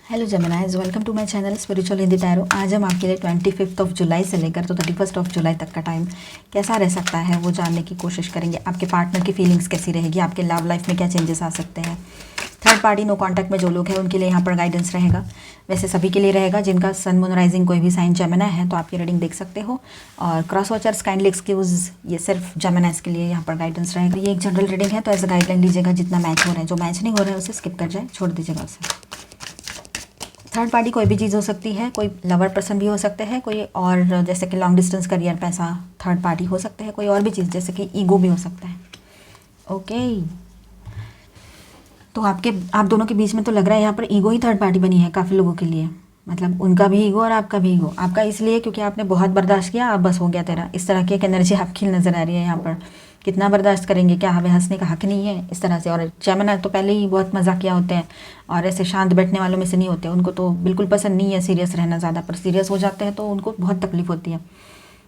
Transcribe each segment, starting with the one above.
Hello Geminis, welcome to my channel spiritual Hindi tarot. आज हम आपके लिए 25 जुलाई से लेकर तो 31 जुलाई तक का टाइम कैसा रह सकता है वो जानने की कोशिश करेंगे। आपके पार्टनर की फीलिंग्स कैसी रहेगी, आपके लव लाइफ में क्या चेंजेस आ सकते हैं। थर्ड पार्टी नो कांटेक्ट में जो लोग हैं उनके लिए यहाँ पर गाइडेंस रहेगा। वैसे सभी के लिए रहेगा जिनका सन मून राइजिंग कोई भी साइन जेमिनाई है तो आप ये रीडिंग देख सकते हो। और क्रॉस वॉचर्स काइंडली एक्सक्यूज, ये सिर्फ जेमिनाइज के लिए यहाँ पर गाइडेंस रहेगा। ये एक जनरल रीडिंग है तो एज अ गाइडलाइन लीजिएगा जितना मैच हो रहा है। जो मैच नहीं हो रहा है उसे स्किप कर जाए, छोड़ दीजिएगा उसे। थर्ड पार्टी कोई भी चीज़ हो सकती है, कोई लवर पर्सन भी हो सकते हैं, कोई और जैसे कि लॉन्ग डिस्टेंस करियर पैसा थर्ड पार्टी हो सकते हैं, कोई और भी चीज़ जैसे कि ईगो भी हो सकता है। ओके, तो आप दोनों के बीच में तो लग रहा है यहाँ पर ईगो ही थर्ड पार्टी बनी है काफ़ी लोगों के लिए। मतलब उनका भी ईगो और आपका भी ईगो। आपका इसलिए क्योंकि आपने बहुत बर्दाश्त किया, अब बस हो गया तेरा, इस तरह की एक एनर्जी आपकी नज़र आ रही है यहाँ पर। कितना बर्दाश्त करेंगे, क्या हमें हंसने का हक नहीं है, इस तरह से। और जेमिनी तो पहले ही बहुत मजाकिया होते हैं और ऐसे शांत बैठने वालों में से नहीं होते। उनको तो बिल्कुल पसंद नहीं है सीरियस रहना ज़्यादा, पर सीरियस हो जाते हैं तो उनको बहुत तकलीफ होती है।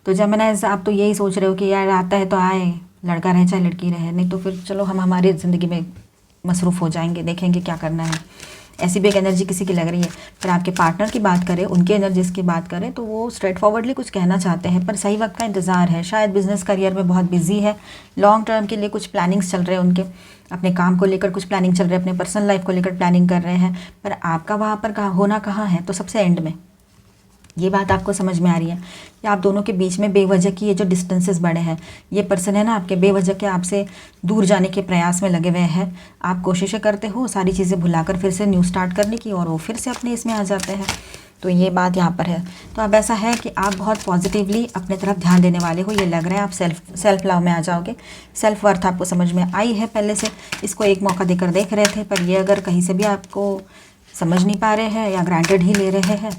तो जेमिनी आप तो यही सोच रहे हो कि यार आता है तो आए, लड़का रहे चाहे लड़की रहे, नहीं तो फिर चलो हम हमारी ज़िंदगी में मसरूफ़ हो जाएंगे, देखेंगे क्या करना है। ऐसी भी एक एनर्जी किसी की लग रही है। पर आपके पार्टनर की बात करें, उनकी एनर्जीज की बात करें तो वो स्ट्रेट फॉरवर्डली कुछ कहना चाहते हैं पर सही वक्त का इंतज़ार है। शायद बिजनेस करियर में बहुत बिजी है, लॉन्ग टर्म के लिए कुछ प्लानिंग्स चल रहे हैं उनके, अपने काम को लेकर कुछ प्लानिंग चल रही है, अपने पर्सनल लाइफ को लेकर प्लानिंग कर रहे हैं। पर आपका वहाँ पर होना कहाँ है, तो सबसे एंड में। ये बात आपको समझ में आ रही है कि आप दोनों के बीच में बेवजह की ये जो डिस्टेंसेस बढ़े हैं, ये पर्सन है ना आपके बेवजह के आपसे दूर जाने के प्रयास में लगे हुए हैं। आप कोशिशें करते हो सारी चीज़ें भुलाकर फिर से न्यू स्टार्ट करने की, और वो फिर से अपने इसमें आ जाते हैं। तो ये बात यहाँ पर है। तो अब ऐसा है कि आप बहुत पॉजिटिवली अपने तरफ ध्यान देने वाले हो। ये लग रहा है आप सेल्फ लव में आ जाओगे। सेल्फ वर्थ आपको समझ में आई है पहले से, इसको एक मौका देकर देख रहे थे। पर ये अगर कहीं से भी आपको समझ नहीं पा रहे हैं या ग्रांटेड ही ले रहे हैं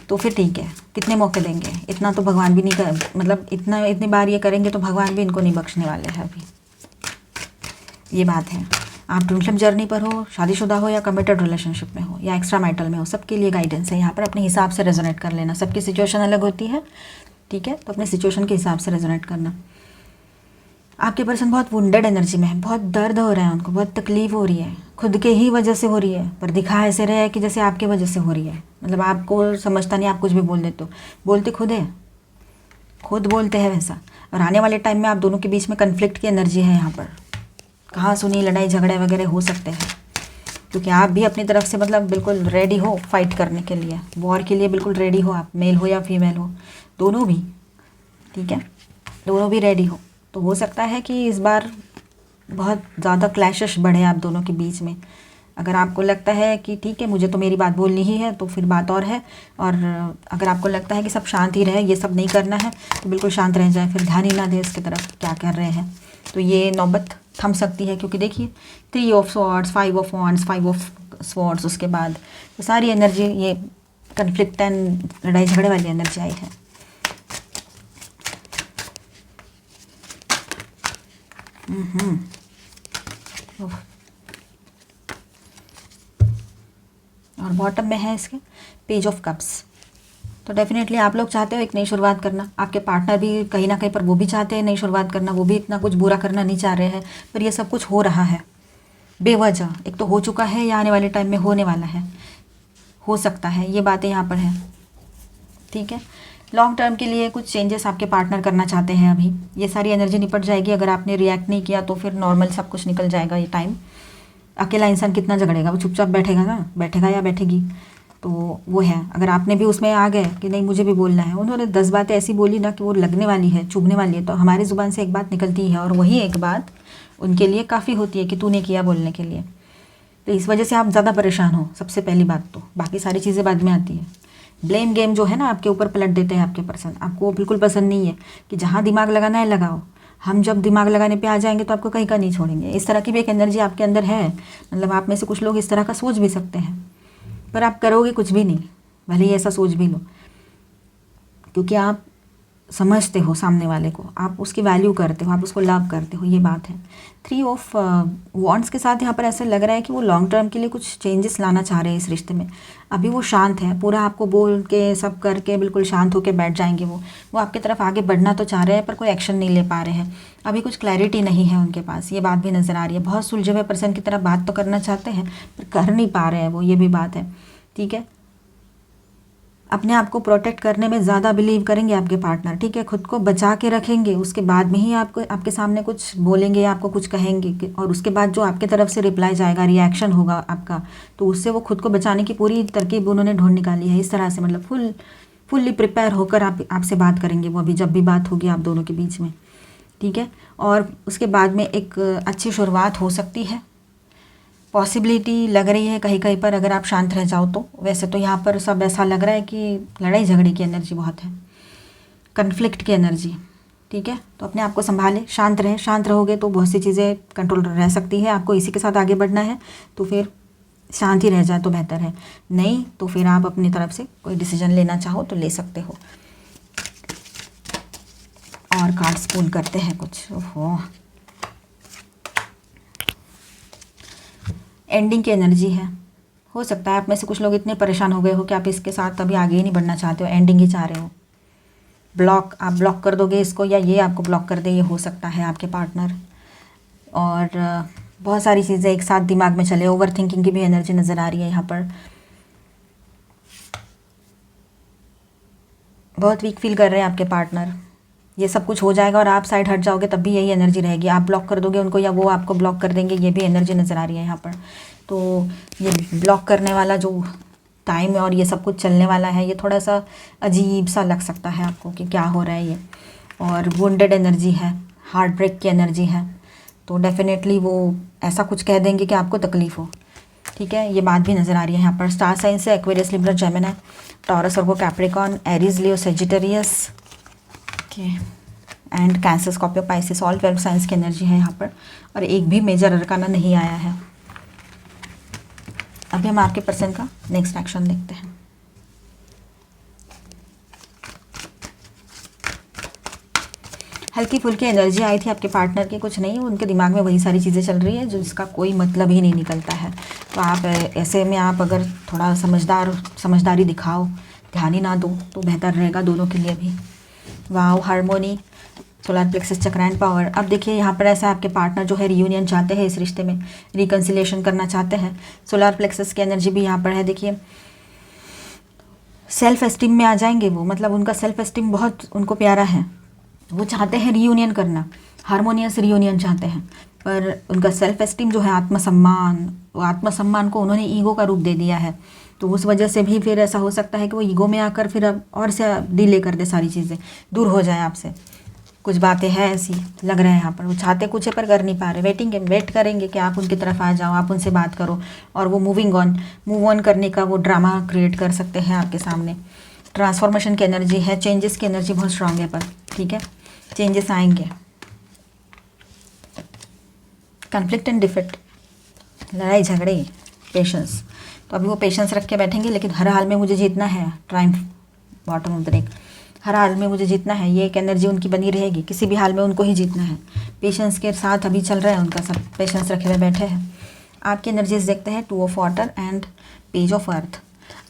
तो फिर ठीक है, कितने मौके देंगे। इतना तो भगवान भी नहीं कर, मतलब इतनी बार ये करेंगे तो भगवान भी इनको नहीं बख्शने वाले हैं अभी। ये बात है। आप ट्विन फ्लेम जर्नी पर हो, शादीशुदा हो या कमिटेड रिलेशनशिप में हो या एक्स्ट्रा मैरिटल में हो, सबके लिए गाइडेंस है यहाँ पर। अपने हिसाब से रेजोनेट कर लेना। सबकी सिचुएशन अलग होती है, ठीक है, तो अपने सिचुएशन के हिसाब से रेजोनेट करना। आपके पर्सन बहुत वुंडेड एनर्जी में है, बहुत दर्द हो रहा है, उनको बहुत तकलीफ हो रही है, खुद के ही वजह से हो रही है, पर दिखा ऐसे रहा है कि जैसे आपके वजह से हो रही है। मतलब आपको समझता नहीं, आप कुछ भी बोल देते हो, बोलते खुद है, खुद बोलते हैं वैसा। और आने वाले टाइम में आप दोनों के बीच में कन्फ्लिक्ट की एनर्जी है यहाँ पर। कहाँ सुनी, लड़ाई झगड़े वगैरह हो सकते हैं, क्योंकि आप भी अपनी तरफ से मतलब बिल्कुल रेडी हो फाइट करने के लिए, वॉर के लिए बिल्कुल रेडी हो। आप मेल हो या फीमेल हो, दोनों भी, ठीक है, दोनों भी रेडी हो। तो हो सकता है कि इस बार बहुत ज़्यादा क्लैशेस बढ़े आप दोनों के बीच में। अगर आपको लगता है कि ठीक है मुझे तो मेरी बात बोलनी ही है तो फिर बात और है। और अगर आपको लगता है कि सब शांत ही रहे, ये सब नहीं करना है, तो बिल्कुल शांत रह जाए, फिर ध्यान ही ना दे इसकी तरफ क्या कर रहे हैं। तो ये नौबत थम सकती है, क्योंकि देखिए 3 of swords, 5 of wands, 5 of swords, उसके बाद तो सारी एनर्जी ये कन्फ्लिक्ट एंड लड़ाई झगड़े वाली एनर्जी आई है। और बॉटम में है इसके पेज ऑफ कप्स। तो डेफिनेटली आप लोग चाहते हो एक नई शुरुआत करना, आपके पार्टनर भी कहीं ना कहीं पर वो भी चाहते हैं नई शुरुआत करना, वो भी इतना कुछ बुरा करना नहीं चाह रहे हैं। पर ये सब कुछ हो रहा है बेवजह, एक तो हो चुका है या आने वाले टाइम में होने वाला है, हो सकता है, ये बातें यहाँ पर हैं, ठीक है। लॉन्ग टर्म के लिए कुछ चेंजेस आपके पार्टनर करना चाहते हैं अभी। ये सारी एनर्जी निपट जाएगी। अगर आपने रिएक्ट नहीं किया तो फिर नॉर्मल सब कुछ निकल जाएगा ये टाइम। अकेला इंसान कितना झगड़ेगा, वो चुपचाप बैठेगा ना, बैठेगा या बैठेगी, तो वो है। अगर आपने भी उसमें आ गए कि नहीं मुझे भी बोलना है, उन्होंने 10 बातें ऐसी बोली ना कि वो लगने वाली है, चुभने वाली है, तो हमारी ज़ुबान से एक बात निकलती है और वही एक बात उनके लिए काफ़ी होती है कि तूने किया बोलने के लिए। तो इस वजह से आप ज़्यादा परेशान हो, सबसे पहली बात तो। बाकी सारी चीज़ें बाद में आती है। ब्लेम गेम जो है ना आपके ऊपर पलट देते हैं आपके पर्सन, आपको बिल्कुल पसंद नहीं है कि जहाँ दिमाग लगाना है लगाओ, हम जब दिमाग लगाने पे आ जाएंगे तो आपको कहीं का नहीं छोड़ेंगे। इस तरह की भी एक एनर्जी आपके अंदर है। मतलब आप में से कुछ लोग इस तरह का सोच भी सकते हैं, पर आप करोगे कुछ भी नहीं, भले ही ऐसा सोच भी लो, क्योंकि आप समझते हो सामने वाले को, आप उसकी वैल्यू करते हो, आप उसको लव करते हो, ये बात है। 3 ऑफ वॉन्ड्स के साथ यहाँ पर ऐसा लग रहा है कि वो लॉन्ग टर्म के लिए कुछ चेंजेस लाना चाह रहे हैं इस रिश्ते में। अभी वो शांत है, पूरा आपको बोल के सब करके बिल्कुल शांत होकर बैठ जाएंगे। वो आपकी तरफ आगे बढ़ना तो चाह रहे हैं पर कोई एक्शन नहीं ले पा रहे हैं। अभी कुछ क्लैरिटी नहीं है उनके पास, ये बात भी नज़र आ रही है। बहुत सुलझे हुए पर्सन की तरफ बात तो करना चाहते हैं पर कर नहीं पा रहे हैं वो, ये भी बात है। ठीक है। अपने आप को प्रोटेक्ट करने में ज़्यादा बिलीव करेंगे आपके पार्टनर, ठीक है। खुद को बचा के रखेंगे, उसके बाद में ही आपको आपके सामने कुछ बोलेंगे या आपको कुछ कहेंगे, और उसके बाद जो आपके तरफ से रिप्लाई जाएगा, रिएक्शन होगा आपका, तो उससे वो खुद को बचाने की पूरी तरकीब उन्होंने ढूंढ निकाली है। इस तरह से मतलब फुल्ली प्रिपेयर होकर आपसे बात करेंगे वो, अभी जब भी बात होगी आप दोनों के बीच में, ठीक है। और उसके बाद में एक अच्छी शुरुआत हो सकती है, पॉसिबिलिटी लग रही है कहीं कहीं पर, अगर आप शांत रह जाओ तो। वैसे तो यहाँ पर सब ऐसा लग रहा है कि लड़ाई झगड़े की एनर्जी बहुत है, कन्फ्लिक्ट की एनर्जी, ठीक है। तो अपने आप को संभालें, शांत रहें। शांत रहोगे तो बहुत सी चीज़ें कंट्रोल रह सकती है। आपको इसी के साथ आगे बढ़ना है तो फिर शांति रह जाए तो बेहतर है, नहीं तो फिर आप अपनी तरफ से कोई डिसीजन लेना चाहो तो ले सकते हो। और कार्ड्स पुल करते हैं कुछ। ओहो, एंडिंग की एनर्जी है। हो सकता है आप में से कुछ लोग इतने परेशान हो गए हो कि आप इसके साथ अभी आगे ही नहीं बढ़ना चाहते हो, एंडिंग ही चाह रहे हो। ब्लॉक, आप ब्लॉक कर दोगे इसको या ये आपको ब्लॉक कर दे, ये हो सकता है आपके पार्टनर। और बहुत सारी चीज़ें एक साथ दिमाग में चले, ओवर थिंकिंग की भी एनर्जी नज़र आ रही है यहाँ पर। बहुत वीक फील कर रहे हैं आपके पार्टनर। ये सब कुछ हो जाएगा और आप साइड हट जाओगे तब भी यही एनर्जी रहेगी। आप ब्लॉक कर दोगे उनको या वो आपको ब्लॉक कर देंगे, ये भी एनर्जी नज़र आ रही है यहाँ पर। तो ये ब्लॉक करने वाला जो टाइम है और ये सब कुछ चलने वाला है, ये थोड़ा सा अजीब सा लग सकता है आपको कि क्या हो रहा है ये। और वुंडेड एनर्जी है, हार्ट ब्रेक की एनर्जी है, तो डेफिनेटली वो ऐसा कुछ कह देंगे कि आपको तकलीफ़ हो, ठीक है। ये बात भी नज़र आ रही है यहाँ पर। स्टार साइन से Aquarius, Libra, Gemini, taurus, Virgo, Capricorn, Aries, Leo, Sagittarius, okay, and cancer, Scorpio, Pisces, all 12 science की एनर्जी है यहाँ पर। और एक भी मेजर अरकाना नहीं आया है। अभी हम आपके पर्सन का नेक्स्ट एक्शन देखते हैं। हल्की फुल्की एनर्जी आई थी आपके पार्टनर की, कुछ नहीं, उनके दिमाग में वही सारी चीज़ें चल रही है जो इसका कोई मतलब ही नहीं निकलता है। तो आप ऐसे में आप अगर थोड़ा समझदारी दिखाओ, ध्यान ही ना दो तो बेहतर रहेगा दोनों के लिए भी। वाव, हार्मोनी, सोलर प्लेक्सस, चक्र एंड पावर। अब देखिए यहाँ पर ऐसा आपके पार्टनर जो है रियूनियन चाहते हैं, इस रिश्ते में रिकन्सिलेशन करना चाहते हैं। सोलर प्लेक्सस की एनर्जी भी यहाँ पर है। देखिए सेल्फ एस्टीम में आ जाएंगे वो, मतलब उनका सेल्फ एस्टीम बहुत उनको प्यारा है, वो चाहते हैं रियूनियन करना, हारमोनियस रियूनियन चाहते हैं। पर उनका सेल्फ एस्टीम जो है, आत्मसम्मान, वो आत्मसम्मान को उन्होंने ईगो का रूप दे दिया है। तो उस वजह से भी फिर ऐसा हो सकता है कि वो ईगो में आकर फिर अब और से डिले कर दे, सारी चीज़ें दूर हो जाए आपसे। कुछ बातें हैं ऐसी लग रहा है यहाँ पर, वो चाहते कुछ है पर कर नहीं पा रहे। वेट करेंगे कि आप उनकी तरफ आ जाओ, आप उनसे बात करो, और वो मूव ऑन करने का वो ड्रामा क्रिएट कर सकते हैं आपके सामने। ट्रांसफॉर्मेशन की एनर्जी है, चेंजेस की एनर्जी बहुत स्ट्रांग है पर, ठीक है, चेंजेस आएंगे। कन्फ्लिक्ट एंड डिफेक्ट, लड़ाई झगड़े, पेशेंस, तो अभी वो पेशेंस रख के बैठेंगे, लेकिन हर हाल में मुझे जीतना है। Triumph, bottom of the deck, हर हाल में मुझे जीतना है, ये एक एनर्जी उनकी बनी रहेगी। किसी भी हाल में उनको ही जीतना है। पेशेंस के साथ अभी चल रहा है उनका सब, पेशेंस रखे हुए बैठे हैं। आपकी एनर्जीज देखते हैं, 2 of water and page of earth.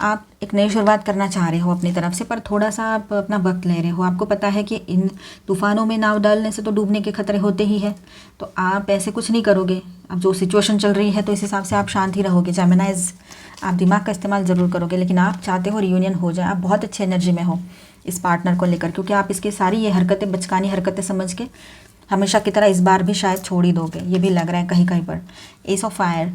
आप एक नई शुरुआत करना चाह रहे हो अपनी तरफ से, पर थोड़ा सा आप अपना वक्त ले रहे हो। आपको पता है कि इन तूफानों में नाव डालने से तो डूबने के खतरे होते ही है, तो आप ऐसे कुछ नहीं करोगे। अब जो सिचुएशन चल रही है तो इस हिसाब से आप शांत ही रहोगे। जेमिनाइज, आप दिमाग का इस्तेमाल ज़रूर करोगे, लेकिन आप चाहते हो रियूनियन हो जाए। आप बहुत अच्छी एनर्जी में हो इस पार्टनर को लेकर, क्योंकि आप इसकी सारी ये हरकतें बचकानी हरकतें समझ के हमेशा की तरह इस बार भी शायद छोड़ ही दोगे, ये भी लग रहा है कहीं कहीं पर। एस ऑफ फायर,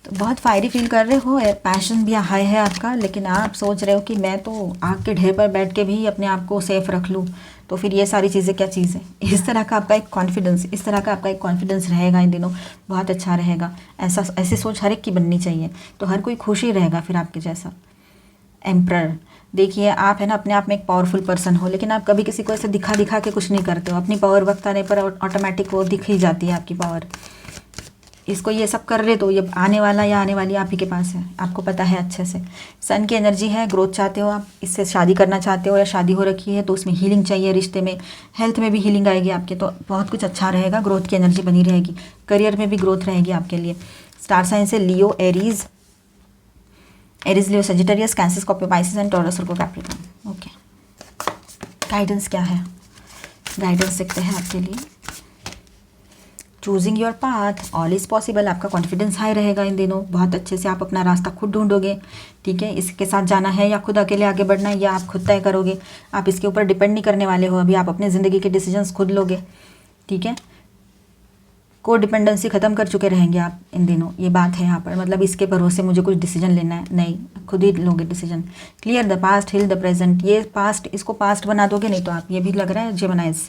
तो बहुत फायरी फील कर रहे हो, पैशन भी हाई है आपका, लेकिन आप सोच रहे हो कि मैं तो आग के ढेर पर बैठ के भी अपने आप को सेफ रख लूँ, तो फिर ये सारी चीज़ें क्या चीज़ है। इस तरह का आपका एक कॉन्फिडेंस रहेगा इन दिनों, बहुत अच्छा रहेगा। ऐसी सोच हर एक की बननी चाहिए, तो हर कोई खुश ही रहेगा फिर आपके जैसा। एम्परर, देखिए आप है ना अपने आप में एक पावरफुल पर्सन हो, लेकिन आप कभी किसी को ऐसे दिखा के कुछ नहीं करते हो। अपनी पावर वक्त आने पर ऑटोमेटिक वो दिख ही जाती है आपकी पावर। इसको ये सब कर रहे तो ये आने वाला या आने वाली आप ही के पास है, आपको पता है अच्छे से। सन की एनर्जी है, ग्रोथ चाहते हो आप, इससे शादी करना चाहते हो या शादी हो रखी है तो उसमें हीलिंग चाहिए, रिश्ते में, हेल्थ में भी हीलिंग आएगी आपके, तो बहुत कुछ अच्छा रहेगा। ग्रोथ की एनर्जी बनी रहेगी, करियर में भी ग्रोथ रहेगी आपके लिए। स्टार साइन से Leo, Aries, Leo, Sagittarius, Cancer, Scorpio, Pisces and Taurus, Virgo, Capricorn. Okay, guidance क्या है, गाइडेंस देखते हैं आपके लिए। Choosing your path, all is possible. आपका कॉन्फिडेंस हाई रहेगा इन दिनों, बहुत अच्छे से आप अपना रास्ता खुद ढूंढोगे, ठीक है। इसके साथ जाना है या खुद अकेले आगे बढ़ना है, या आप खुद तय करोगे। आप इसके ऊपर डिपेंड नहीं करने वाले हो, अभी आप अपने ज़िंदगी के डिसीजंस खुद लोगे, ठीक है। को डिपेंडेंसी ख़त्म कर चुके रहेंगे आप इन दिनों, ये बात है यहाँ पर। मतलब इसके भरोसे मुझे कुछ डिसीजन लेना है, नहीं, खुद ही लोगे decision. Clear the past, heal the present. ये पास्ट, इसको पास्ट बना दोगे नहीं तो आप, ये भी लग रहा है जेमिनाइज।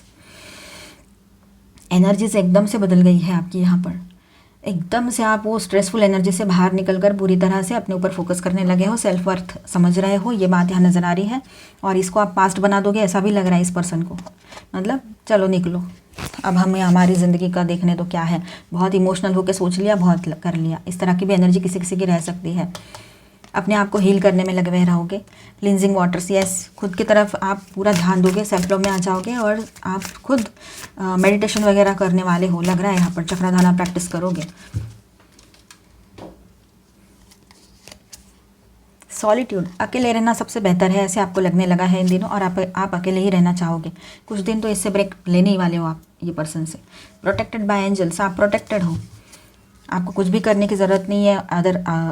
एनर्जीज एकदम से बदल गई है आपकी यहाँ पर, एकदम से आप वो स्ट्रेसफुल एनर्जी से बाहर निकलकर पूरी तरह से अपने ऊपर फोकस करने लगे हो, सेल्फ वर्थ समझ रहे हो, ये बात यहाँ नज़र आ रही है। और इसको आप पास्ट बना दोगे ऐसा भी लग रहा है इस पर्सन को। मतलब चलो निकलो, अब हमें हमारी ज़िंदगी का देखने तो क्या है। बहुत इमोशनल होकर सोच लिया, बहुत कर लिया, इस तरह की भी एनर्जी किसी किसी की रह सकती है। अपने आप को हील करने में लगे हुए रहोगे। क्लिनजिंग वाटर्स, यस, खुद की तरफ आप पूरा ध्यान दोगे, सेल्फ लव में आ जाओगे और आप खुद मेडिटेशन वगैरह करने वाले हो, लग रहा है यहाँ पर। चक्रधारा प्रैक्टिस करोगे। सॉलिट्यूड, अकेले रहना सबसे बेहतर है, ऐसे आपको लगने लगा है इन दिनों, और आप अकेले ही रहना चाहोगे कुछ दिन तो। इससे ब्रेक लेने ही वाले हो आप ये पर्सन से। प्रोटेक्टेड बाय एंजल्स, आप प्रोटेक्टेड हो, आपको कुछ भी करने की ज़रूरत नहीं है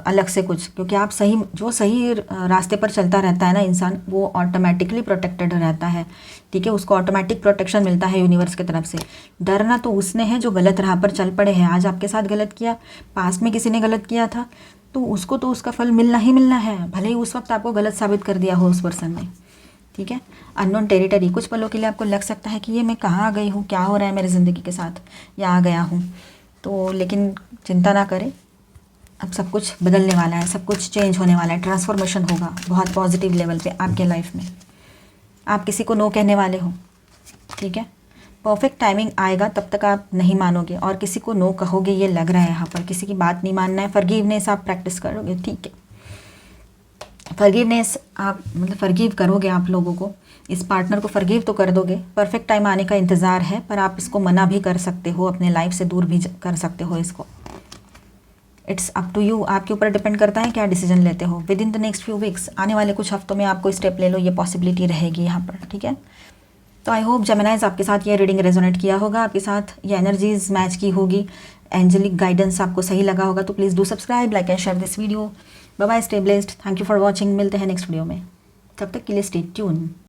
अलग से कुछ, क्योंकि आप सही रास्ते पर चलता रहता है ना इंसान, वो ऑटोमेटिकली प्रोटेक्टेड रहता है, ठीक है। उसको ऑटोमेटिक प्रोटेक्शन मिलता है यूनिवर्स की तरफ से। डरना तो उसने है जो गलत राह पर चल पड़े हैं। आज आपके साथ गलत किया, पास्ट में किसी ने गलत किया था, तो उसको तो उसका फल मिलना ही मिलना है, भले ही उस वक्त आपको गलत साबित कर दिया हो उस पर्सन ने, ठीक है। अननोन टेरिटरी, कुछ पलों के लिए आपको लग सकता है कि ये मैं कहाँ आ गई हूँ, क्या हो रहा है मेरी ज़िंदगी के साथ, या आ गया हूँ तो। लेकिन चिंता ना करें, अब सब कुछ बदलने वाला है, सब कुछ चेंज होने वाला है, ट्रांसफॉर्मेशन होगा बहुत पॉजिटिव लेवल पे आपके लाइफ में। आप किसी को नो कहने वाले हो, ठीक है। परफेक्ट टाइमिंग आएगा, तब तक आप नहीं मानोगे और किसी को नो कहोगे, ये लग रहा है यहाँ पर। किसी की बात नहीं मानना है, फॉरगिवनेस आप प्रैक्टिस करोगे, ठीक है। फॉरगिवनेस आप मतलब फॉरगिव करोगे आप लोगों को, इस पार्टनर को फॉरगिव तो कर दोगे। परफेक्ट टाइम आने का इंतज़ार है, पर आप इसको मना भी कर सकते हो, अपने लाइफ से दूर भी कर सकते हो इसको। इट्स अप टू यू, आपके ऊपर डिपेंड करता है क्या डिसीजन लेते हो। With in the next few weeks, आने वाले कुछ हफ्तों में आपको स्टेप ले लो, ये पॉसिबिलिटी रहेगी यहाँ पर, ठीक है। तो आई होप जेमिनाइज आपके साथ ये रीडिंग रेजोनेट किया होगा, आपके साथ ये एनर्जीज मैच की होगी, एंजेलिक गाइडेंस आपको सही लगा होगा। तो please do subscribe, like and share this video. Bye bye, stay blessed, thank you for watching. मिलते हैं नेक्स्ट वीडियो में, तब तक के लिए स्टे ट्यून।